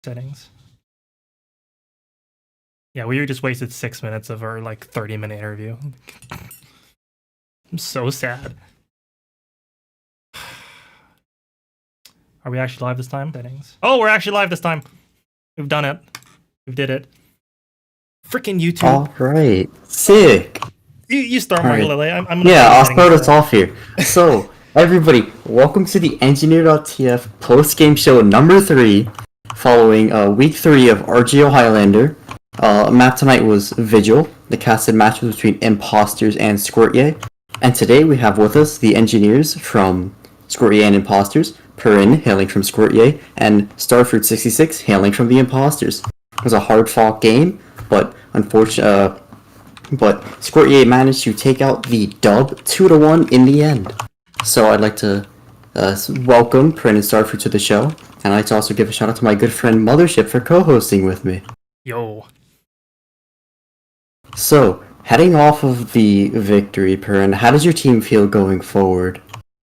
settings. Yeah, we just wasted 6 minutes of our 30-minute interview. I'm so sad. Are we actually live this time? Settings. Oh, we're actually live this time. We've done it. We did it. Freaking YouTube. All right, sick. You start, Micahlele. I'm gonna I'll start us off here. So, everybody, welcome to the Engineer.tf post-game show number 3, following week 3 of RGO Highlander. Map tonight was Vigil. The casted match was between Imposters and Squirtye. And today we have with us the engineers from Squirtye and Imposters, Perenne, hailing from Squirtye, and Starfruit66, hailing from the Imposters. It was a hard-fought game, but unfortunately, but Squirtye managed to take out the dub 2-1 in the end. So I'd like to welcome Perenne and Starfruit to the show, and I'd like to also give a shout out to my good friend Mothership for co-hosting with me. Yo. So, heading off of the victory, Perenne, how does your team feel going forward?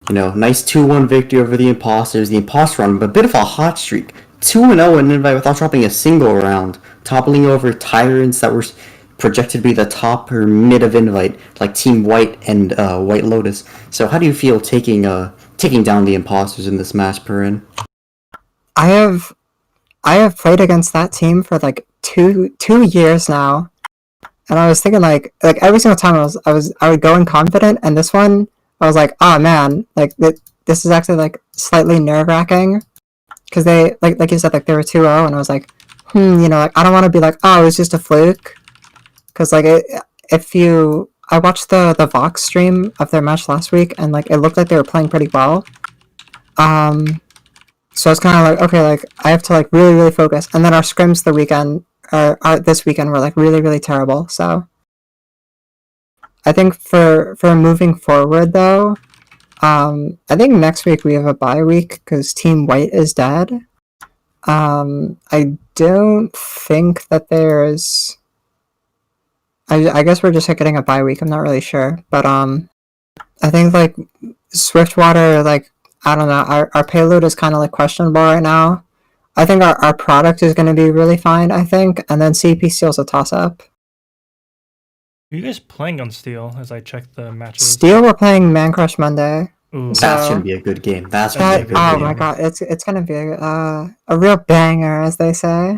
You know, nice 2-1 victory over the Imposters. The Imposter on a bit of a hot streak. 2-0 in invite without dropping a single round, toppling over tyrants that were projected to be the top or mid of invite, like Team White and White Lotus. So how do you feel taking down the Imposters in this match, Perenne? I have played against that team for like two years now, and I was thinking like every single time I would go in confident, and this one I was like, oh man, like this is actually like slightly nerve-wracking, because they like you said, like they were 2-0, and I was like, you know, like I don't want to be like, oh, it was just a fluke, because like I watched the Vox stream of their match last week, and like it looked like they were playing pretty well. So I was kind of like, okay, like I have to like really focus, and then our scrims this weekend were like really terrible. So I think for moving forward though, I think next week we have a bye week because Team White is dead. I don't think that there's. I guess we're just getting a bye week. I'm not really sure, but I think like Swiftwater, like I don't know, our payload is kind of like questionable right now. I think our product is going to be really fine. I think, and then CP Steel's a toss up. Are you guys playing on Steel? As I check the matches. Steel, we're playing Man Crush Monday. Ooh. That should be a good game. That's gonna be a good game. Oh my god, it's gonna be a real banger, as they say.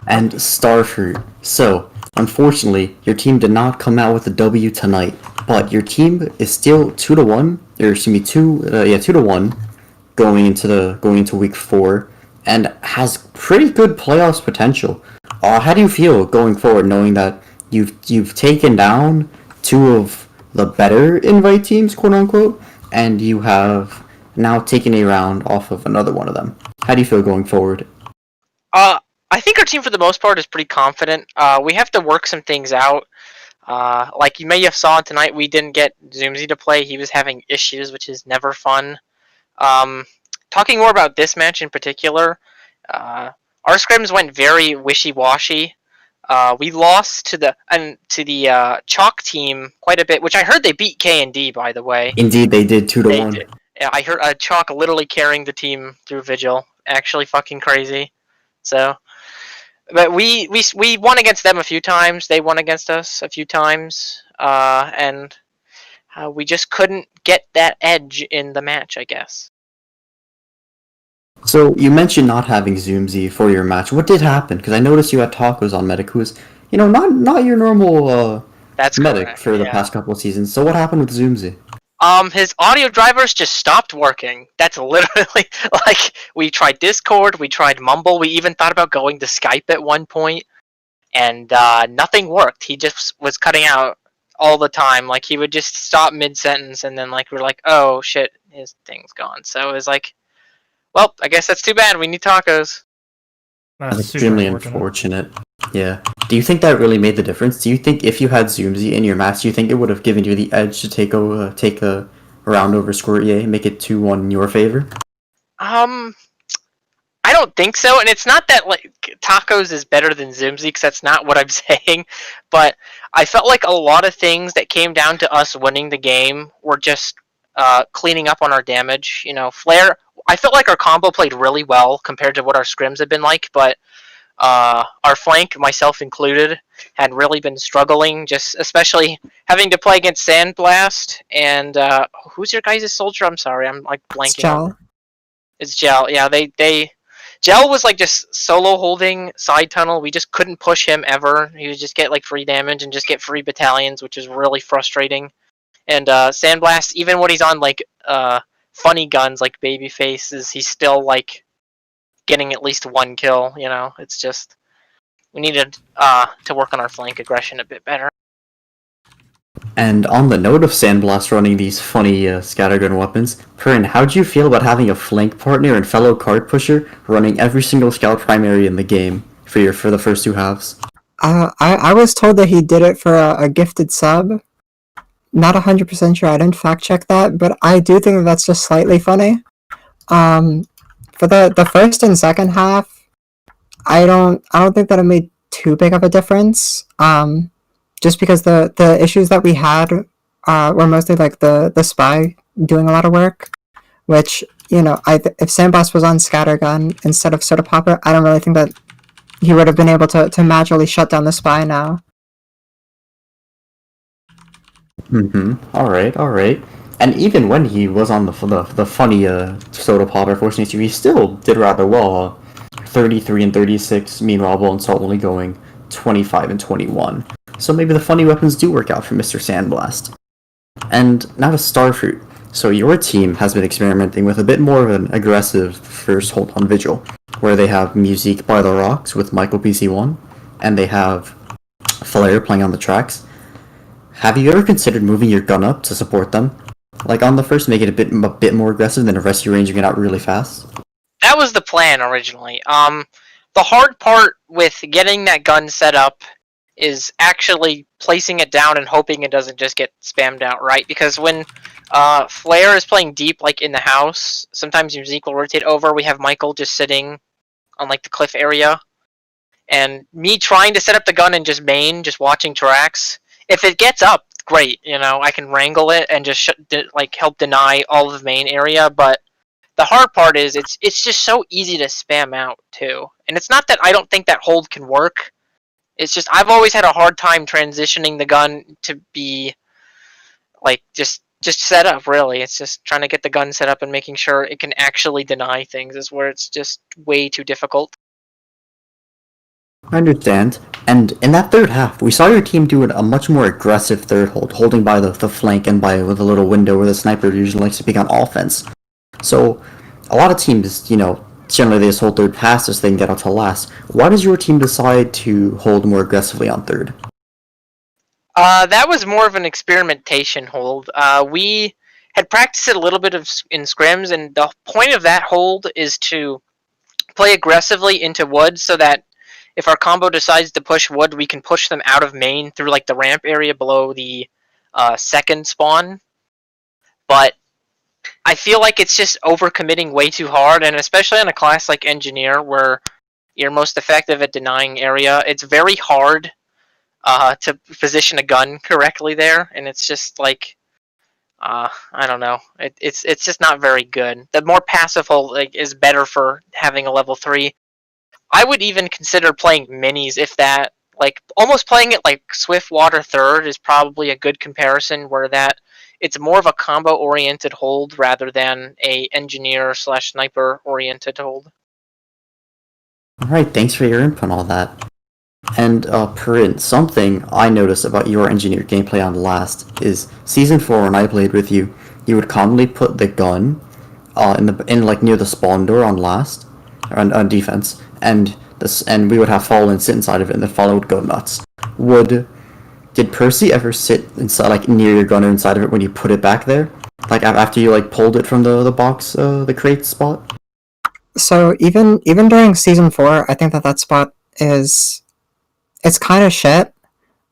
And Starfruit. So, unfortunately, your team did not come out with a W tonight, but your team is still 2-1, or excuse me, 2-1 going into week 4, and has pretty good playoffs potential. How do you feel going forward, knowing that you've taken down 2 of the better invite teams, quote unquote, and you have now taken a round off of another one of them? How do you feel going forward? I think our team for the most part is pretty confident. We have to work some things out. Like you may have saw tonight, we didn't get Zoomzy to play. He was having issues, which is never fun. Talking more about this match in particular, our scrims went very wishy-washy. We lost to the Chalk team quite a bit, which I heard they beat K&D, by the way. Indeed, they did 2-1. Yeah, I heard Chalk literally carrying the team through Vigil. Actually fucking crazy. So, but we won against them a few times. They won against us a few times, and we just couldn't get that edge in the match, I guess. So, you mentioned not having Zoomzy for your match. What did happen? Because I noticed you had Tacos on Medic, who is, you know, not your normal That's Medic correct, for the past couple of seasons. So what happened with Zoomzy? His audio drivers just stopped working. That's literally, like, we tried Discord, we tried Mumble, we even thought about going to Skype at one point, and nothing worked. He just was cutting out all the time. Like, he would just stop mid-sentence, and then, like, we're like, oh, shit, his thing's gone. So it was like, well, I guess that's too bad. We need tacos. That's extremely unfortunate. Yeah. Do you think that really made the difference? Do you think if you had Zoomzy in your match, do you think it would have given you the edge to take a round over Squirtye and make it 2-1 in your favor? I don't think so, and it's not that like Tacos is better than Zoomzy, because that's not what I'm saying, but I felt like a lot of things that came down to us winning the game were just cleaning up on our damage. You know, Flare, I felt like our combo played really well compared to what our scrims have been like, but our flank, myself included, had really been struggling, just especially having to play against Sandblast and who's your guys' soldier? I'm sorry, I'm like It's blanking. Gel. It's Gel. Yeah, they Gel was like just solo holding side tunnel. We just couldn't push him ever. He would just get like free damage and just get free battalions, which is really frustrating. And Sandblast, even when he's on like funny guns like baby faces, he's still like getting at least one kill. You know, it's just we needed to work on our flank aggression a bit better. And on the note of Sandblast running these funny scattergun weapons, Perenne, how do you feel about having a flank partner and fellow card pusher running every single scout primary in the game for the first two halves? I was told that he did it for a gifted sub. Not 100% sure. I didn't fact check that, but I do think that that's just slightly funny. For the first and second half, I don't think that it made too big of a difference. Just because the issues that we had were mostly like the spy doing a lot of work, which, you know, if Sandblast was on Scattergun instead of Soda Popper, I don't really think that he would have been able to magically shut down the spy now. Alright. And even when he was on the funny Soda Popper Force issue, he still did rather well. 33 and 36, meanwhile Bonesaw only going 25 and 21. So maybe the funny weapons do work out for Mr. Sandblast. And now to Starfruit. So your team has been experimenting with a bit more of an aggressive first hold on Vigil, where they have Musique by the Rocks with Michael PC1, and they have Flare playing on the tracks. Have you ever considered moving your gun up to support them? Like on the first, make it a bit more aggressive, then rescue ranging it out really fast? That was the plan originally. The hard part with getting that gun set up is actually placing it down and hoping it doesn't just get spammed out, right? Because when Flare is playing deep, like in the house, sometimes Musique will rotate over. We have Michael just sitting on like the cliff area, and me trying to set up the gun and just just watching tracks. If it gets up, great. You know, I can wrangle it and just help deny all of the main area. But the hard part is it's just so easy to spam out too. And it's not that I don't think that hold can work. It's just I've always had a hard time transitioning the gun to be like just set up. Really, it's just trying to get the gun set up and making sure it can actually deny things is where it's just way too difficult. I understand. And in that third half, we saw your team do a much more aggressive third hold, holding by the flank and with a little window where the sniper usually likes to be on offense. So, a lot of teams, you know, generally they just hold third past so they can get out to last. Why does your team decide to hold more aggressively on third? That was more of an experimentation hold. We had practiced it a little bit in scrims, and the point of that hold is to play aggressively into wood so that if our combo decides to push wood, we can push them out of main through like the ramp area below the second spawn. But I feel like it's just overcommitting way too hard, and especially on a class like Engineer, where you're most effective at denying area, it's very hard to position a gun correctly there, and it's just like I don't know. It's just not very good. The more passive hold is better for having a level 3. I would even consider playing minis if that, like, almost playing it like Swiftwater third is probably a good comparison, where that it's more of a combo-oriented hold rather than a engineer/sniper-oriented hold. Alright, thanks for your input on all that. And, Perenne, something I noticed about your engineer gameplay on Last is Season 4 when I played with you, you would commonly put the gun in like near the spawn door on Last, on defense, and we would have Fallen sit inside of it, and the Fallen would go nuts. Did Percy ever sit inside, like near your gun or inside of it when you put it back there? Like after you like pulled it from the box, the crate spot? So even during Season 4, I think that spot it's kind of shit.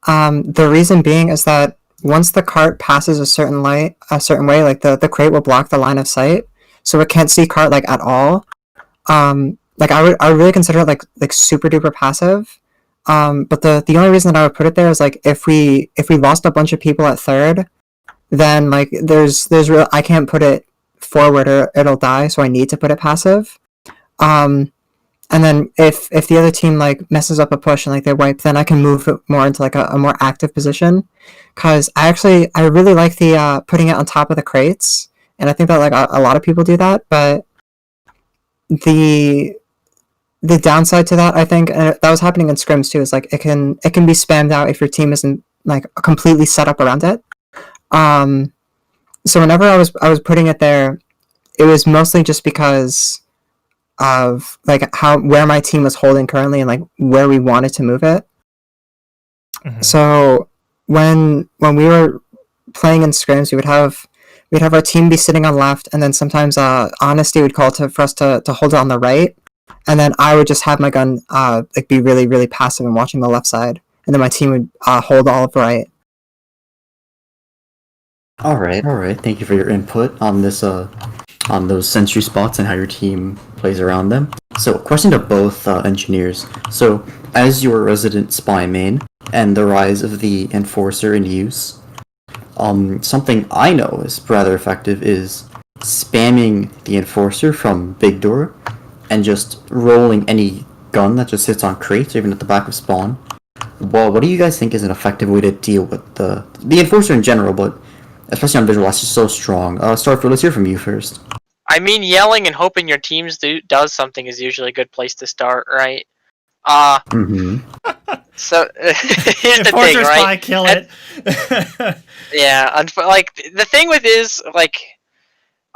The reason being is that once the cart passes a certain way, like the crate will block the line of sight, so it can't see cart like at all. Like I would really consider it like super duper passive. But the only reason that I would put it there is like if we lost a bunch of people at third, then like there's real I can't put it forward or it'll die, so I need to put it passive. And then if the other team like messes up a push and like they wipe, then I can move it more into like a more active position. Cause I really like the putting it on top of the crates, and I think that like a lot of people do that. But the downside to that, I think, and that was happening in scrims too, is like it can be spammed out if your team isn't like completely set up around it. So whenever I was putting it there, it was mostly just because of like where my team was holding currently and like where we wanted to move it. Mm-hmm. So when we were playing in scrims, we'd have our team be sitting on left, and then sometimes Honesty would call for us to hold it on the right, and then I would just have my gun like be really, really passive and watching the left side, and then my team would hold all of right. All right. Thank you for your input on this on those sentry spots and how your team plays around them. So, question to both engineers. So, as your resident spy main and the rise of the enforcer in use, something I know is rather effective is spamming the enforcer from big door and just rolling any gun that just sits on crates, even at the back of spawn. Well, what do you guys think is an effective way to deal with the enforcer in general, but especially on visual, it's just so strong. Starfield, let's hear from you first. I mean, yelling and hoping your teams does something is usually a good place to start, right? So here's the thing, right? Kill it. Yeah, like the thing with is like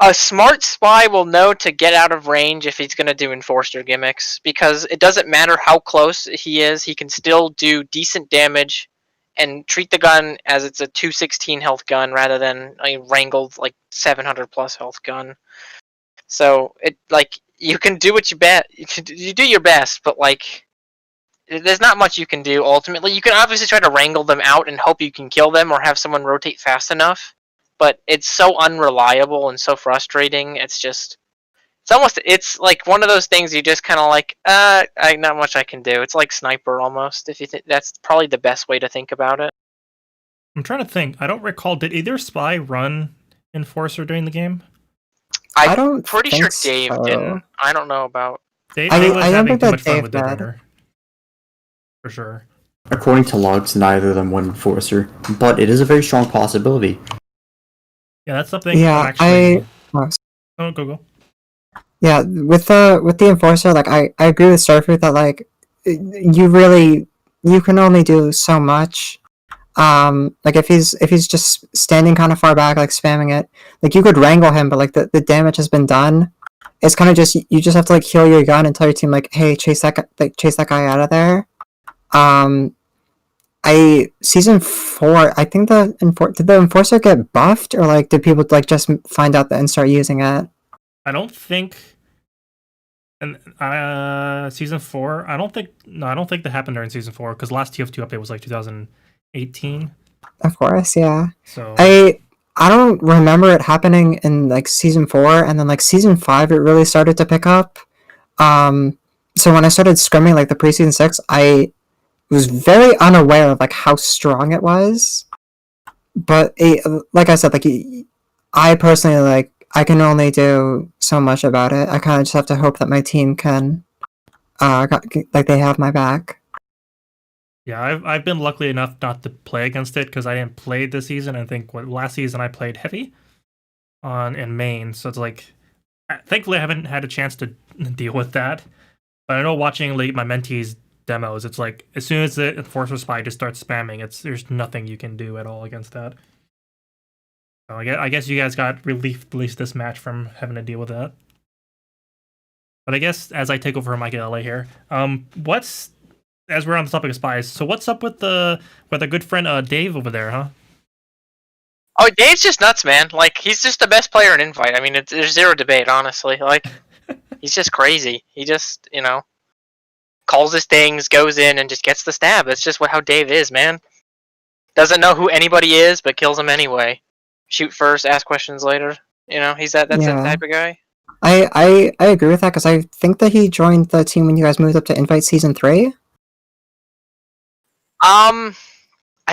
a smart spy will know to get out of range if he's gonna do enforcer gimmicks, because it doesn't matter how close he is, he can still do decent damage and treat the gun as it's a 216 health gun rather than a wrangled like 700 plus health gun. So it like you can do what you do your best, but like there's not much you can do ultimately. You can obviously try to wrangle them out and hope you can kill them or have someone rotate fast enough, but it's so unreliable and so frustrating. It's like one of those things you just kind of like, not much I can do. It's like Sniper almost, if you think that's probably the best way to think about it. I'm trying to think. I don't recall, did either spy run Enforcer during the game? I don't pretty sure Dave so. didn't. I don't know about Dave was having too much fun with Deadbringer. For sure. According to logs, neither of them won Enforcer, but it is a very strong possibility. Yeah, that's something. Yeah, go. Yeah, with the Enforcer, like I agree with Starfruit that like you can only do so much. Like if he's just standing kind of far back, like spamming it, like you could wrangle him, but like the damage has been done. It's kind of just you just have to like heal your gun and tell your team like, hey, chase that guy out of there. Season 4, I think did the Enforcer get buffed, or like did people like just find out and start using it? I don't think. And season 4, I don't think that happened during season 4 because last TF2 update was like 2018. Of course, yeah. So I don't remember it happening in like season 4, and then like season 5 it really started to pick up. So when I started scrimming like the pre-season 6, I was very unaware of like how strong it was. But like I said, like I personally like I can only do so much about it. I kind of just have to hope that my team can like they have my back. Yeah, I've been lucky enough not to play against it because I didn't play this season. I think last season I played heavy in main, so it's like thankfully I haven't had a chance to deal with that. But I know watching like my mentees demos, it's like as soon as the Enforcer Spy just starts spamming, there's nothing you can do at all against that. So I guess you guys got relief at least this match from having to deal with that. But I guess as I take over from Micahlele here, as we're on the topic of spies, so what's up with our good friend Dave over there, huh? Oh, Dave's just nuts, man. Like, he's just the best player in Invite. I mean, there's zero debate, honestly. Like, he's just crazy. He just, calls his things, goes in, and just gets the stab. That's just how Dave is, man. Doesn't know who anybody is, but kills them anyway. Shoot first, ask questions later. He's that's that type of guy. I agree with that, because I think that he joined the team when you guys moved up to Invite Season 3. I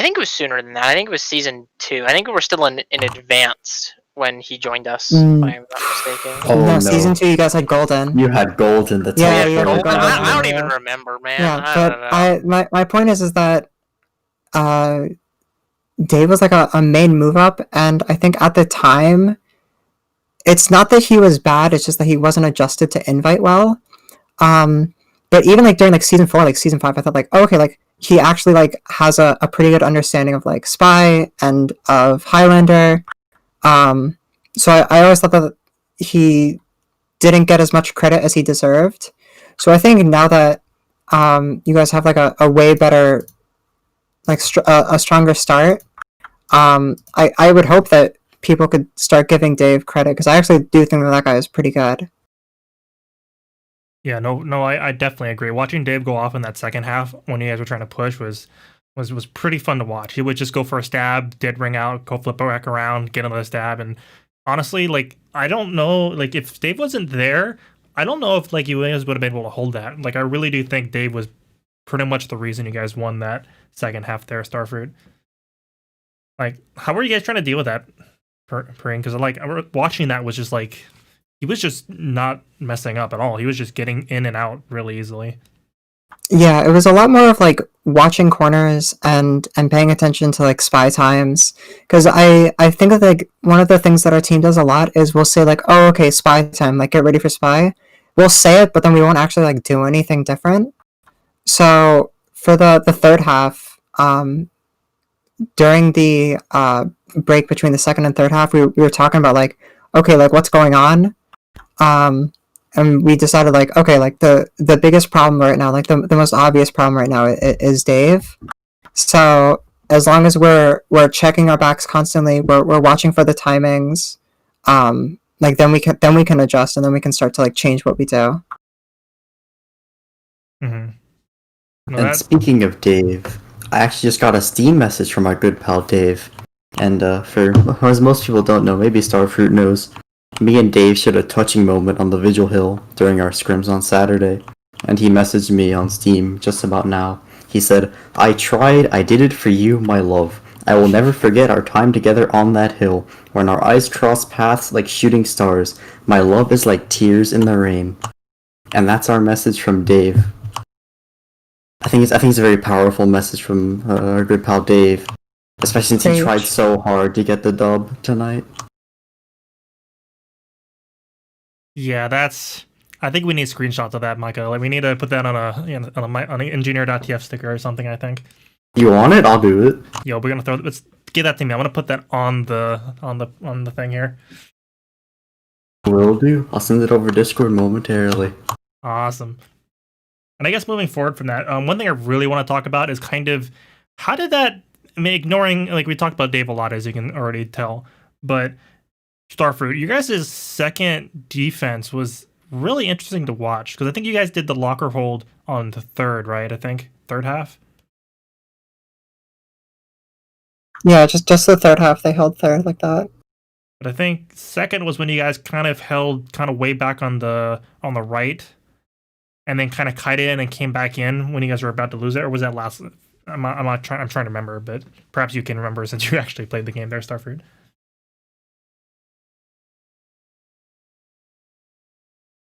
think it was sooner than that. I think it was Season 2. I think we were still in Advanced when he joined us, Mm. if I'm not mistaken. Oh, no. Season 2 you guys had golden. You had gold in the top. Yeah, you had Golden? golden. I don't Yeah. even remember, man. Yeah, I don't know. my point is that Dave was like a main move up, and I think at the time, it's not that he was bad, it's just that he wasn't adjusted to invite well. But even like during like season 4, like season 5, I thought like, oh, okay, like he actually like has a pretty good understanding of like Spy and of Highlander. So I always thought that he didn't get as much credit as he deserved. So I think now that you guys have like a way better, like a stronger start, I would hope that people could start giving Dave credit, because I actually do think that guy is pretty good. Yeah, no, I definitely agree. Watching Dave go off in that second half when you guys were trying to push was pretty fun to watch. He would just go for a stab, dead ring out, go flip back around, get another stab, and honestly, like I don't know, like if Dave wasn't there, I don't know if like you guys would have been able to hold that. Like I really do think Dave was pretty much the reason you guys won that second half there, Starfruit. Like, how were you guys trying to deal with that, Perenne? Because like watching that was just like he was just not messing up at all. He was just getting in and out really easily. Yeah, it was a lot more of like watching corners and paying attention to like spy times, because I think that like one of the things that our team does a lot is we'll say like, oh, okay, spy time, like get ready for spy. We'll say it, but then we won't actually like do anything different. So for the third half, during the break between the second and third half, we were talking about like, okay, like what's going on, and we decided like, okay, like the biggest problem right now, like the most obvious problem right now is Dave. So as long as we're checking our backs constantly, we're watching for the timings, like then we can adjust, and then we can start to like change what we do. Mm-hmm. No, And speaking of Dave, I actually just got a Steam message from our good pal Dave. And for as most people don't know, maybe Starfruit knows, me and Dave shared a touching moment on the Vigil Hill during our scrims on Saturday. And he messaged me on Steam just about now. He said, "I tried, I did it for you, my love. I will never forget our time together on that hill, when our eyes crossed paths like shooting stars. My love is like tears in the rain." And that's our message from Dave. I think it's a very powerful message from our good pal Dave, especially since he tried so hard to get the dub tonight. Yeah, that's. I think we need screenshots of that, Micah. Like we need to put that on an Engineer.tf sticker or something. I think. You want it? I'll do it. Yo, we're gonna throw. Let's get that to me. I'm gonna put that on the thing here. Will do. I'll send it over Discord momentarily. Awesome. And I guess moving forward from that, one thing I really want to talk about is kind of how did that. I mean, ignoring like we talked about Dave a lot, as you can already tell, but Starfruit, you guys' second defense was really interesting to watch, because I think you guys did the locker hold on the third, right? I think third half. Yeah, just the third half they held third like that. But I think second was when you guys kind of held kind of way back on the right, and then kind of kited in and came back in when you guys were about to lose it, or was that last? I'm trying to remember, but perhaps you can remember since you actually played the game there, Starfruit.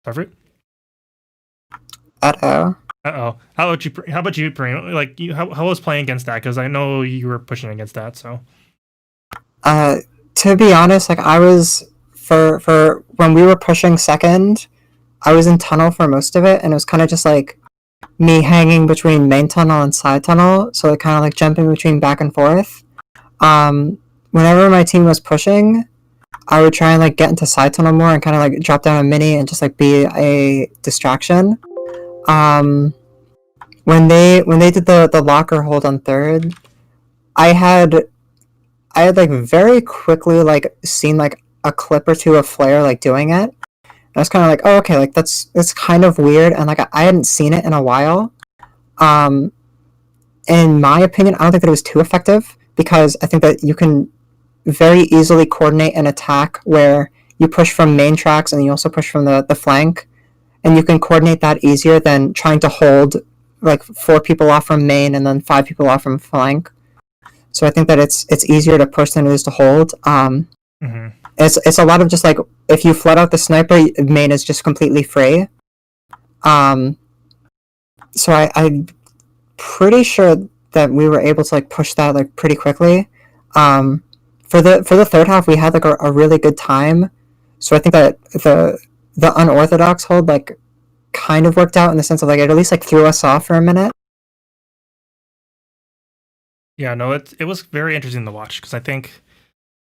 Starfruit. Uh-oh. Uh-oh. How about you, Perenne? Like, how was playing against that? Because I know you were pushing against that, so. To be honest, like I was for when we were pushing second, I was in tunnel for most of it, and it was kind of just like me hanging between main tunnel and side tunnel, so like kind of like jumping between back and forth. Whenever my team was pushing, I would try and like get into side tunnel more and kind of like drop down a mini and just like be a distraction. When they did the locker hold on third, I had like very quickly like seen like a clip or two of Flare like doing it. I was kind of like, oh, okay, like that's kind of weird, and like I hadn't seen it in a while. In my opinion, I don't think that it was too effective, because I think that you can very easily coordinate an attack where you push from main tracks and you also push from the flank, and you can coordinate that easier than trying to hold like 4 people off from main and then 5 people off from flank. So I think that it's easier to push than it is to hold. It's a lot of just like if you flood out the sniper, main is just completely free. So I'm pretty sure that we were able to like push that like pretty quickly. For the third half, we had like a really good time. So I think that the unorthodox hold like kind of worked out in the sense of like it at least like threw us off for a minute. Yeah, no, it was very interesting to watch because I think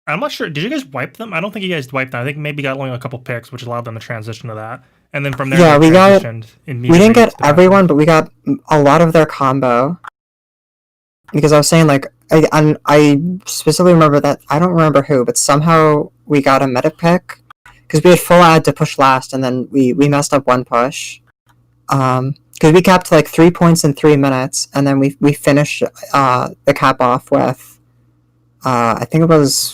I'm not sure. Did you guys wipe them? I don't think you guys wiped them. I think maybe got only a couple picks, which allowed them to transition to that, and then from there, Yeah, they we got- transitioned We immediately didn't get to the everyone, but we got a lot of their combo. Because I was saying like I specifically remember that I don't remember who, but somehow we got a medic pick because we had full ad to push last, and then we messed up one push. Because we capped like 3 points in 3 minutes, and then we finished the cap off with I think it was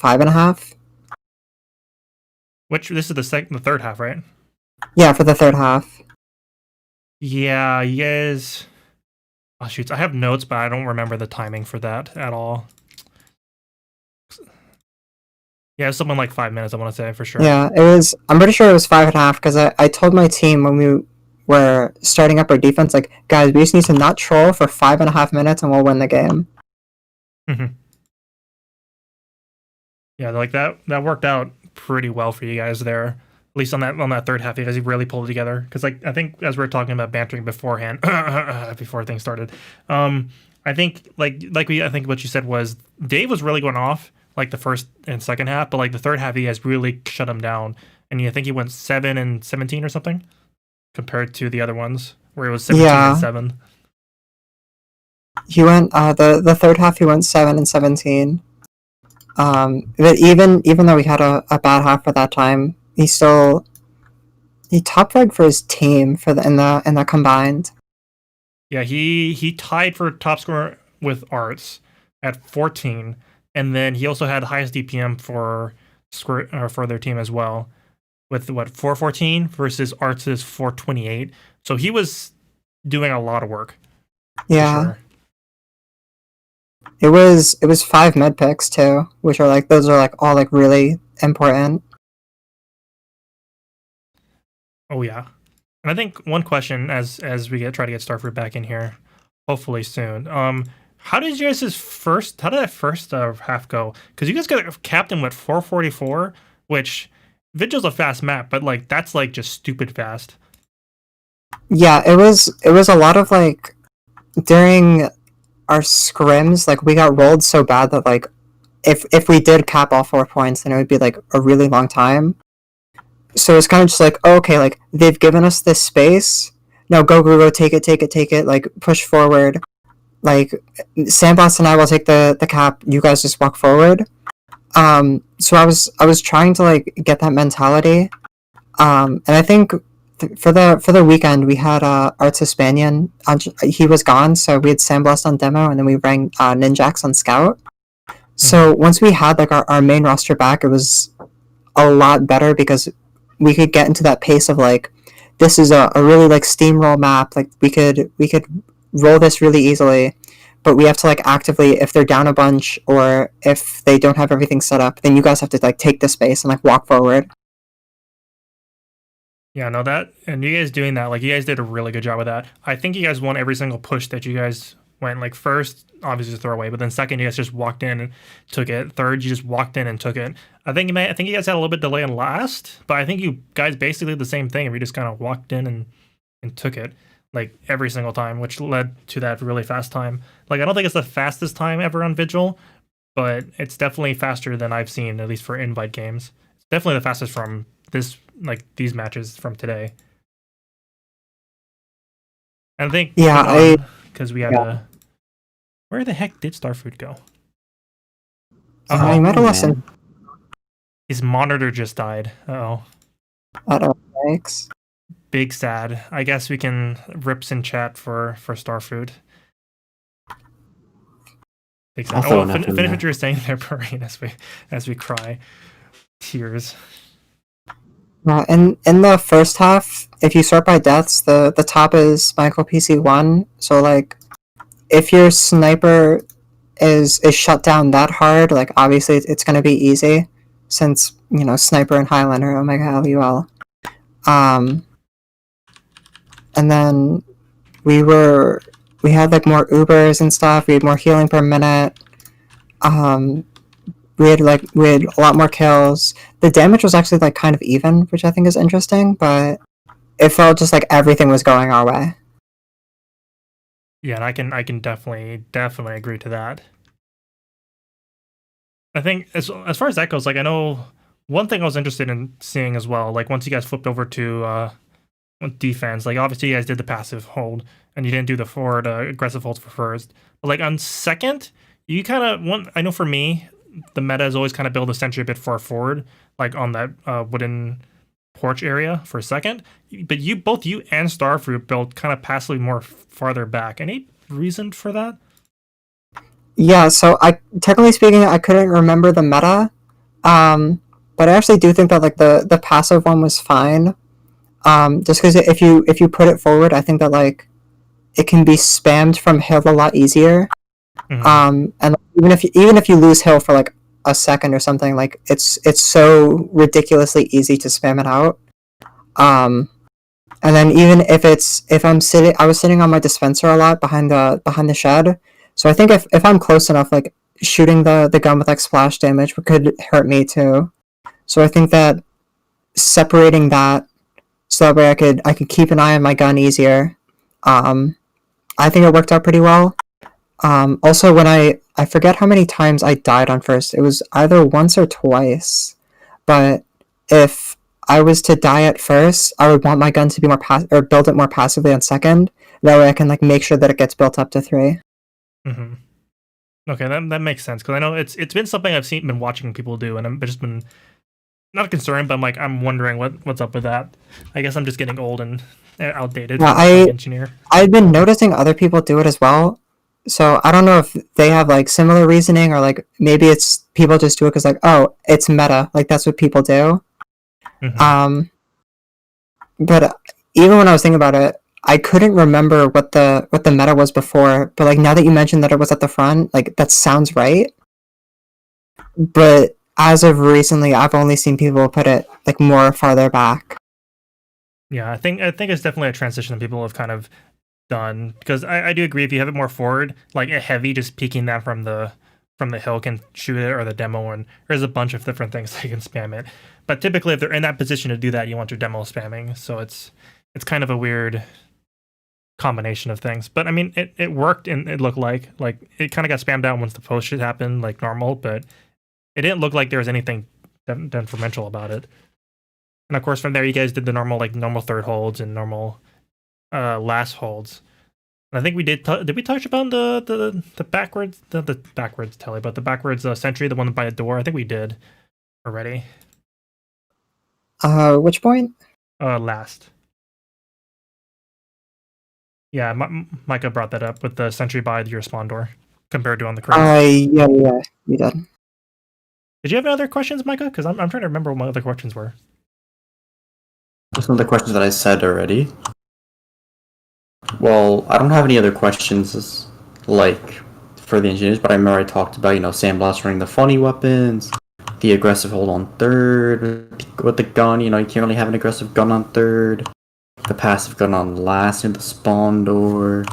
5.5. Which this is the third half, right? Yeah, for the third half. Yeah, you guys. Oh shoots, I have notes, but I don't remember the timing for that at all. Yeah, it's something like 5 minutes. I want to say for sure. Yeah, it was. I'm pretty sure it was 5.5 because I told my team when we were starting up our defense, like, guys, we just need to not troll for 5.5 minutes and we'll win the game. Yeah, like that worked out pretty well for you guys there. At least on that third half, you guys really pulled it together. Because like I think as we were talking about bantering beforehand, before things started, I think I think what you said was Dave was really going off like the first and second half, but like the third half, you guys really shut him down, and I think he went 7 and 17 or something, compared to the other ones where it was 17 and 7. He went the third half. He went 7 and 17. But even though we had a bad half for that time, he top fragged for his team for in the combined. Yeah, he tied for top scorer with Arts at 14, and then he also had the highest DPM for their team as well, with 414 versus Arts' 428. So he was doing a lot of work. Yeah. Sure. It was 5 med picks too, which are like those are like all like really important. Oh yeah, and I think one question as we try to get Starfruit back in here, hopefully soon. How did that first half go? Because you guys got captain with 444, which Vigil's a fast map, but like that's like just stupid fast. Yeah, it was a lot of like during our scrims, like we got rolled so bad that like if we did cap all 4 points, then it would be like a really long time. So it's kind of just like, oh, okay, like they've given us this space. Now go, take it, like push forward. Like Sandblast and I will take the cap. You guys just walk forward. So I was trying to like get that mentality. And I think for the weekend we had Arts Hispanian. He was gone, so we had Sandblast on demo, and then we ran Ninjax on Scout. So once we had like our main roster back, it was a lot better because we could get into that pace of like, this is a really like steamroll map. Like we could roll this really easily, but we have to like actively, if they're down a bunch or if they don't have everything set up, then you guys have to like take the space and like walk forward. Yeah, no, and you guys doing that, like you guys did a really good job with that. I think you guys won every single push that you guys went. Like first, obviously throw away, but then second, you guys just walked in and took it. Third, you just walked in and took it. I think you guys had a little bit delay in last, but I think you guys basically did the same thing. We just kind of walked in and took it like every single time, which led to that really fast time. Like I don't think it's the fastest time ever on Vigil, but it's definitely faster than I've seen, at least for invite games. It's definitely the fastest from these matches from today. And I think because we had a. Where the heck did Starfruit go? You might have listened. His monitor just died. Uh-oh. Thanks. Big sad. I guess we can rips in chat for Starfruit. Big sad. Finish what you were saying there, Perenne, as we cry. Tears. In the first half, if you sort by deaths, the top is Michael PC1. So like, if your sniper is shut down that hard, like obviously it's gonna be easy. since Sniper and Highlander, oh my god, LUL. And then we had like more Ubers and stuff. We had more healing per minute. We had a lot more kills. The damage was actually like kind of even, which I think is interesting, but it felt just like everything was going our way. Yeah, and I can definitely agree to that. I think as far as that goes, like I know one thing I was interested in seeing as well, like once you guys flipped over to defense, like obviously you guys did the passive hold and you didn't do the forward aggressive holds for first. But like on second, you kind of I know for me, the meta is always kind of build a sentry a bit far forward, like on that wooden porch area for second. But both you and Starfruit built kind of passively more farther back. Any reason for that? Yeah, so technically speaking, I couldn't remember the meta, but I actually do think that like the passive one was fine. Just because if you put it forward, I think that like it can be spammed from hill a lot easier. And even if you lose hill for like a second or something, like it's so ridiculously easy to spam it out. And then even if I was sitting on my dispenser a lot behind the shed. So I think if I'm close enough, like shooting the gun with like splash damage could hurt me too. So I think that separating that so that way I could keep an eye on my gun easier. I think it worked out pretty well. Also, when I forget how many times I died on first. It was either once or twice. But if I was to die at first, I would want my gun to be or build it more passively on second. That way I can like make sure that it gets built up to 3. Mm-hmm. Okay, that makes sense because I know it's been something I've been watching people do, and I've just been not concerned, but I'm wondering what's up with that. I guess I'm just getting old and outdated. Yeah, engineer. I've been noticing other people do it as well. So I don't know if they have like similar reasoning or like maybe it's people just do it because like, oh, it's meta, like that's what people do. Mm-hmm. But even when I was thinking about it, I couldn't remember what the meta was before. But like now that you mentioned that it was at the front, like that sounds right. But as of recently, I've only seen people put it like more farther back. Yeah, I think it's definitely a transition that people have kind of done because I do agree if you have it more forward, like a heavy, just peeking that from the hill can shoot it, or the demo, and there's a bunch of different things that you can spam it. But typically, if they're in that position to do that, you want your demo spamming. So it's kind of a weird combination of things. But I mean, it worked, and it looked like it kind of got spammed out once the post shit happened, like normal. But it didn't look like there was anything detrimental about it. And of course, from there, you guys did the normal third holds and normal last holds. And I think we did. Did we touch upon the backwards the backwards telly, but the backwards sentry, the one by the door? I think we did already. Which point? Last. Yeah, Micah brought that up with the sentry by your spawn door compared to on the crate. Yeah, we did. Did you have any other questions, Micah? Because I'm trying to remember what my other questions were. Just some of the questions that I said already. Well, I don't have any other questions like for the engineers, but I remember I talked about, Sandblast running the funny weapons, the aggressive hold on third with the gun, you can't really have an aggressive gun on third, the passive gun on last in the spawn door.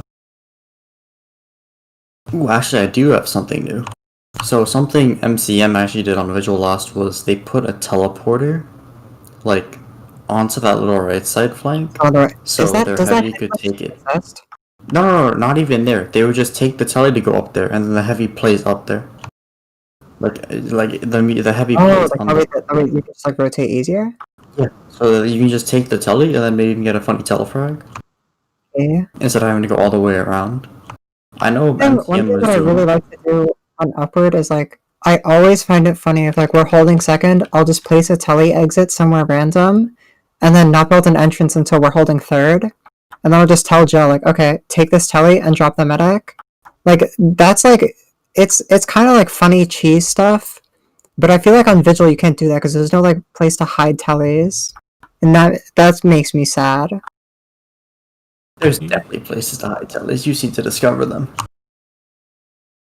Ooh, actually I do have something new. So something MCM actually did on Visual Lost was they put a teleporter, like, onto that little right side flank, so their heavy could take it. No, not even there. They would just take the telly to go up there, and then the heavy plays up there. Like the heavy plays on the... you just like rotate easier? Yeah, so you can just take the telly, and then maybe you can get a funny telefrag. Yeah. Instead of having to go all the way around. I know one thing that I really like to do on Upward is like, I always find it funny if like we're holding second, I'll just place a telly exit somewhere random, and then not build an entrance until we're holding third. And then I'll just tell Joe, like, okay, take this telly and drop the medic. Like, that's like, it's kind of like funny cheese stuff. But I feel like on Vigil you can't do that because there's no like place to hide tellies. And that makes me sad. There's definitely places to hide tellies. You seem to discover them.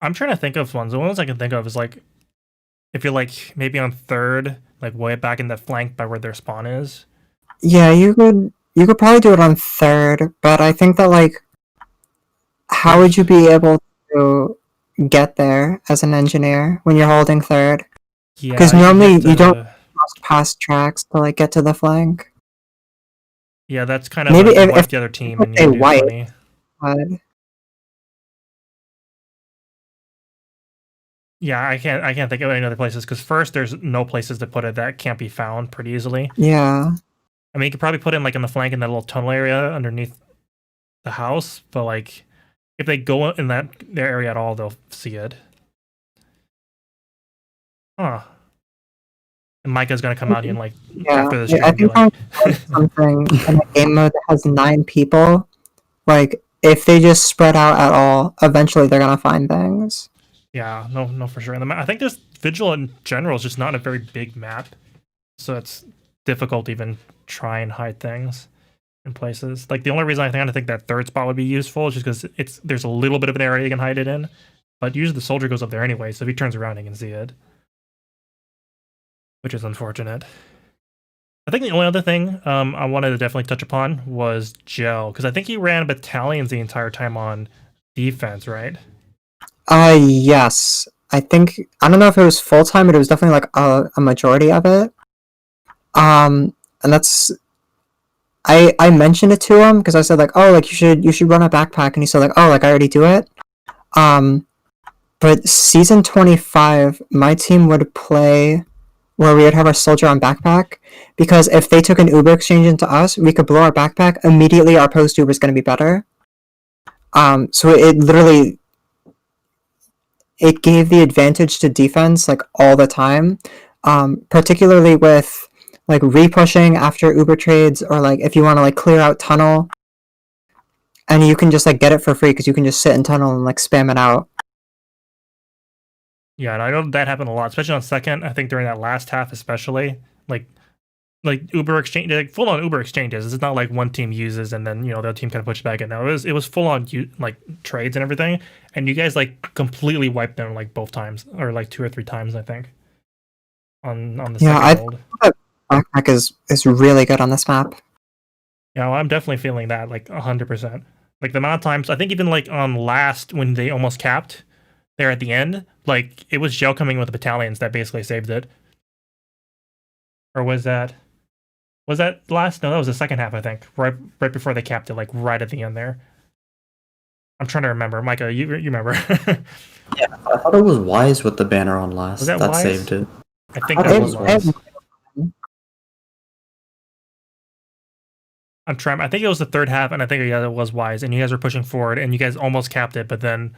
I'm trying to think of ones. The ones I can think of is like, if you're like maybe on third, like way back in the flank by where their spawn is. Yeah, you could probably do it on third, but I think that like, how would you be able to get there as an engineer when you're holding third? Because Yeah, normally have to, you don't cross past tracks to like get to the flank. Yeah, that's kind of Maybe you wipe if the other team if and they you do wipe, 20. but Yeah, I can't think of any other places because first there's no places to put it that can't be found pretty easily. yeah. I mean, you could probably put it in like in the flank in that little tunnel area underneath the house, but like if they go in their area at all, they'll see it. Huh. And Micah's gonna come out here and like Yeah, after the yeah, stream I and be think like, something in a game mode that has 9 people, like if they just spread out at all, eventually they're gonna find things. yeah, no, for sure. And I think this Vigil in general is just not a very big map, so it's difficult to even try and hide things in places. Like the only reason I think that third spot would be useful is just because there's a little bit of an area you can hide it in, but usually the soldier goes up there anyway, so if he turns around, he can see it, which is unfortunate. I think the only other thing I wanted to definitely touch upon was Gel, because I think he ran battalions the entire time on defense, right? Yes. I don't know if it was full time, but it was definitely like a majority of it. And that's I mentioned it to him because I said like, oh, like you should run a backpack, and he said like, oh, like I already do it. But season 25, my team would play where we would have our soldier on backpack, because if they took an Uber exchange into us, we could blow our backpack immediately. Our post Uber is going to be better. So it literally it gave the advantage to defense like all the time, particularly with like repushing after Uber trades, or like if you want to like clear out tunnel, and you can just like get it for free because you can just sit in tunnel and like spam it out. Yeah, and I know that happened a lot, especially on second. I think during that last half, especially like Uber exchange, like full on Uber exchanges. It's not like one team uses and then the other team kind of pushes back. And no, it was full on like trades and everything. And you guys like completely wiped them like both times, or like 2 or 3 times, I think. On the Yeah, second hold. Backpack is really good on this map. Yeah, well, I'm definitely feeling that like 100%. Like the amount of times, I think even like on last when they almost capped there at the end, like it was Gel coming with the battalions that basically saved it. Or was that last? No, that was the second half, I think. Right before they capped it, like right at the end there. I'm trying to remember. Micah, you remember? Yeah, I thought it was Wise with the banner on last. Was that that Wise? saved it. I think I that think was it Wise. was. I'm trying. I think it was the third half, and I think it was Wise, and you guys were pushing forward, and you guys almost capped it, but then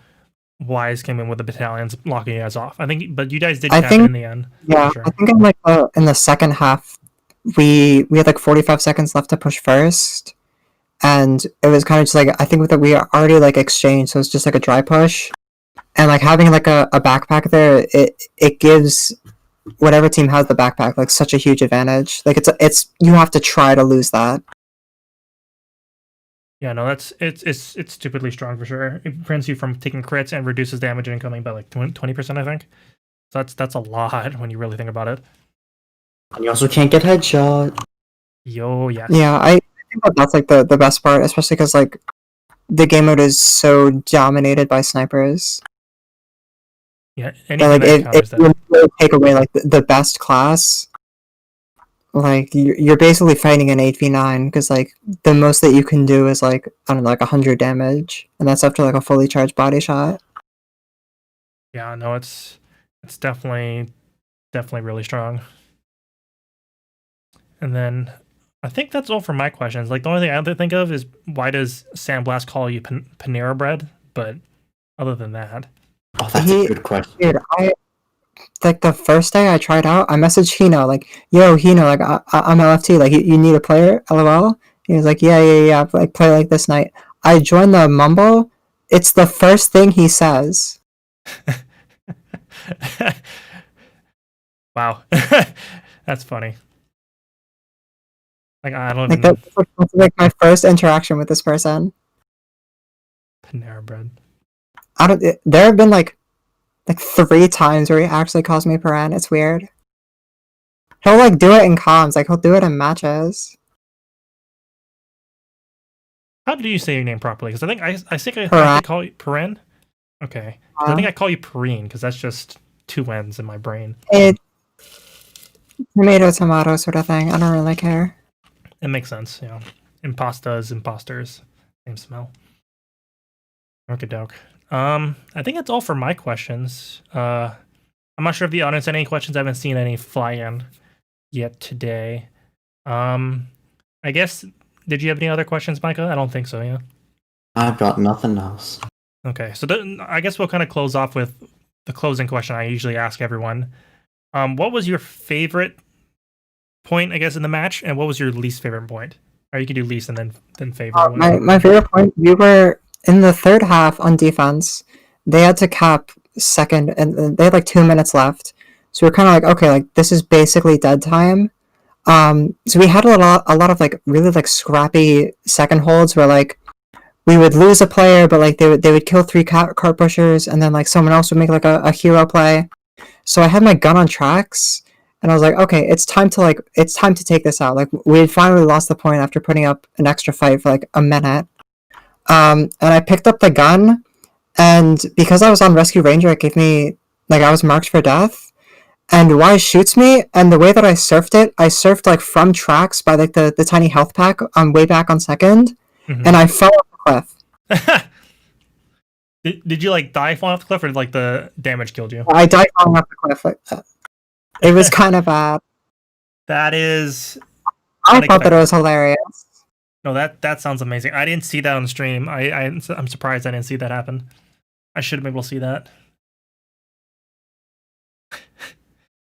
Wise came in with the battalions blocking you guys off. I think, but you guys did cap it in the end. Yeah, Sure. I think in like in the second half, we had like 45 seconds left to push first, and it was kind of just like, I think that we already like exchanged, so it's just like a dry push, and like having like a backpack there, it gives whatever team has the backpack like such a huge advantage. Like it's you have to try to lose that. Yeah, no, it's stupidly strong for sure. It prevents you from taking crits and reduces damage incoming by like 20%, I think. So that's a lot when you really think about it. And you also can't get headshot. Yo, yes. Yeah, I think that's like the best part, especially because like the game mode is so dominated by snipers. Yeah, That, anything like that counters if you that. really take away like the best class, like you're basically fighting an 8v9, because like the most that you can do is like, I don't know, like 100 damage, and that's after like a fully charged body shot. Yeah, no, it's definitely really strong. And then I think that's all for my questions. Like the only thing I have to think of is, why does Sandblast call you Panera Bread? But other than that, Oh, that's a good question. Dude, like the first day I tried out, I messaged Hino like, "Yo, Hino, like I'm LFT, like you need a player, LOL." He was like, "Yeah, like play like this night." I joined the Mumble. It's the first thing he says. wow, that's funny. Like I don't Like even that's like my first interaction with this person. Panera Bread. There have been like like 3 times where he actually calls me Perenne. It's weird. He'll like do it in comms, like he'll do it in matches. How do you say your name properly? Because I think I have Perenne. to call you Perenne. Okay. 'Cause I think I call you Perrine because that's just 2 N's in my brain. It tomato sort of thing. I don't really care. It makes sense, you know. Impastas, imposters, same smell. Okie doke. I think that's all for my questions. I'm not sure if the audience had any questions. I haven't seen any fly in yet today. I guess, did you have any other questions, Micah? I don't think so, yeah. I've got nothing else. Okay, so I guess we'll kind of close off with the closing question I usually ask everyone. What was your favorite point, I guess, in the match, and what was your least favorite point? Or you can do least and then favorite. My favorite point, we were in the third half on defense. They had to cap second, and they had like 2 minutes left. So we're kind of like, okay, like this is basically dead time. So we had a lot of like really like scrappy second holds where like we would lose a player, but like they would kill 3 cart pushers, and then like someone else would make like a hero play. So I had my gun on tracks, and I was like, okay, it's time to take this out. Like we had finally lost the point after putting up an extra fight for like a minute. And I picked up the gun, and because I was on Rescue Ranger, it gave me like I was marked for death. And Wise shoots me, and the way that I surfed like from tracks by like the tiny health pack on way back on second, and I fell off the cliff. Did you like die falling off the cliff, or did like the damage killed you? I died falling off the cliff. Like that. It was kind of bad. That is. I thought that it was hilarious. No, that sounds amazing. I didn't see that on stream. I'm surprised I didn't see that happen. I should have been able to see that.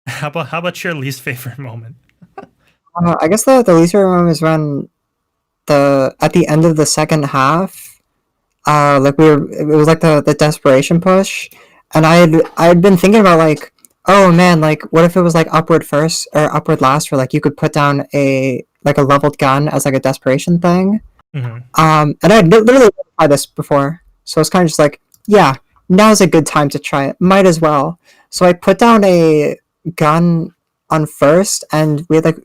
How about your least favorite moment? I guess the least favorite moment is when at the end of the second half, like it was like the desperation push, and I had been thinking about like, oh man, like what if it was like upward first or upward last, where like you could put down a leveled gun as like a desperation thing. Mm-hmm. And I had literally tried this before, so it's kind of just like, yeah, now's a good time to try it. Might as well. So I put down a gun on first, and we had like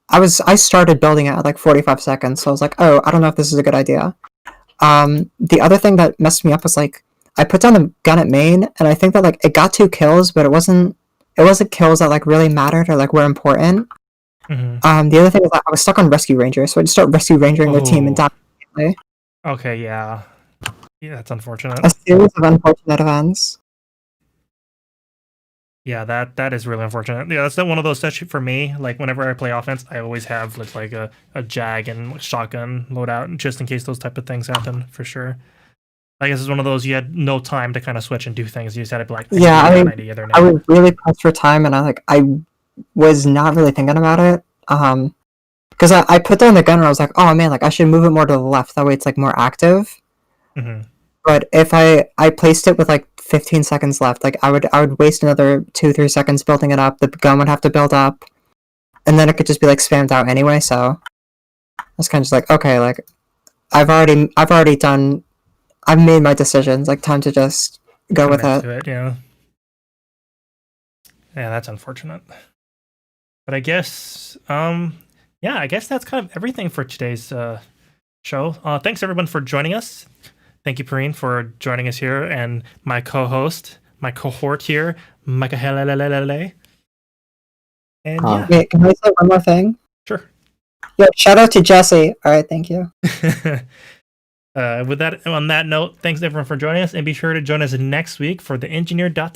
I started building it at like 45 seconds, so I was like, oh, I don't know if this is a good idea. The other thing that messed me up was like I put down a gun at main, and I think that like it got 2 kills, but it wasn't kills that like really mattered or like were important. Mm-hmm. The other thing is that I was stuck on Rescue Ranger, so I just start Rescue Rangering their team and die. Okay, yeah, that's unfortunate. A series of unfortunate events. Yeah, that is really unfortunate. Yeah, that's not one of those sets for me. Like whenever I play offense, I always have like a jag and shotgun loadout just in case those type of things happen, for sure. I guess it's one of those you had no time to kind of switch and do things. You just had to be like, yeah, I was really pressed for time, and I was not really thinking about it. Because I put down the gun and I was like, oh man, like I should move it more to the left. That way it's like more active. Mm-hmm. But if I placed it with like 15 seconds left, like I would waste another 2-3 seconds building it up. The gun would have to build up, and then it could just be like spammed out anyway. So I was kind of just like, okay, like I've made my decisions. Like time to just go with it. Yeah, that's unfortunate. But I guess, yeah, I guess that's kind of everything for today's show. Thanks everyone for joining us. Thank you, Perenne, for joining us here, and my co-host, my cohort here, Micahlele. And yeah. Wait, can I say one more thing? Sure. Yeah, shout out to Jesse. All right, thank you. With that, on that note, thanks everyone for joining us, and be sure to join us next week for the Engineer.tf